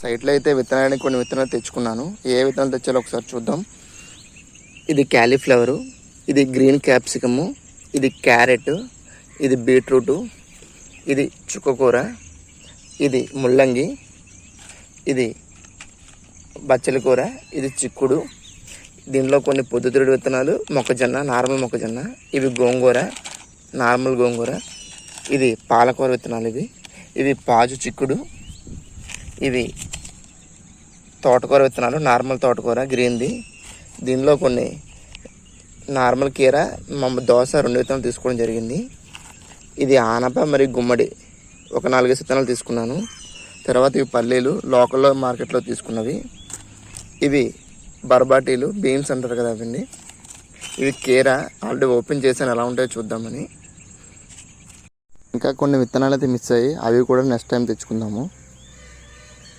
సైట్లో అయితే విత్తనానికి కొన్ని విత్తనాలు తెచ్చుకున్నాను. ఏ విత్తనాలు తెచ్చాలో ఒకసారి చూద్దాం. ఇది క్యాలీఫ్లవరు, ఇది గ్రీన్ క్యాప్సికము, ఇది క్యారెట్, ఇది బీట్రూటు, ఇది చుక్కకూర, ఇది ముల్లంగి, ఇది బచ్చలి కూర, ఇది చిక్కుడు. దీనిలో కొన్ని పొద్దుతిరుగుడు విత్తనాలు, మొక్కజొన్న, నార్మల్ మొక్కజొన్న, ఇవి గోంగూర, నార్మల్ గోంగూర, ఇది పాలకూర విత్తనాలు, ఇవి పాజు చిక్కుడు, ఇవి తోటకూర విత్తనాలు, నార్మల్ తోటకూర గ్రీన్ది. దీనిలో కొన్ని నార్మల్ కీర, దోస 2 విత్తనాలు తీసుకోవడం జరిగింది. ఇది ఆనప మరియు గుమ్మడి ఒక 4 విత్తనాలు తీసుకున్నాను. తర్వాత ఇవి పల్లీలు లోకల్లో మార్కెట్లో తీసుకున్నవి. ఇవి బర్బాటీలు, బీన్స్ అంటారు కదా అవండి. ఇవి కీర ఆల్రెడీ ఓపెన్ చేశాను, ఎలా ఉంటాయో చూద్దామని. ఇంకా కొన్ని విత్తనాలు అయితే మిస్ అయ్యి, అవి కూడా నెక్స్ట్ టైం తెచ్చుకుందాము.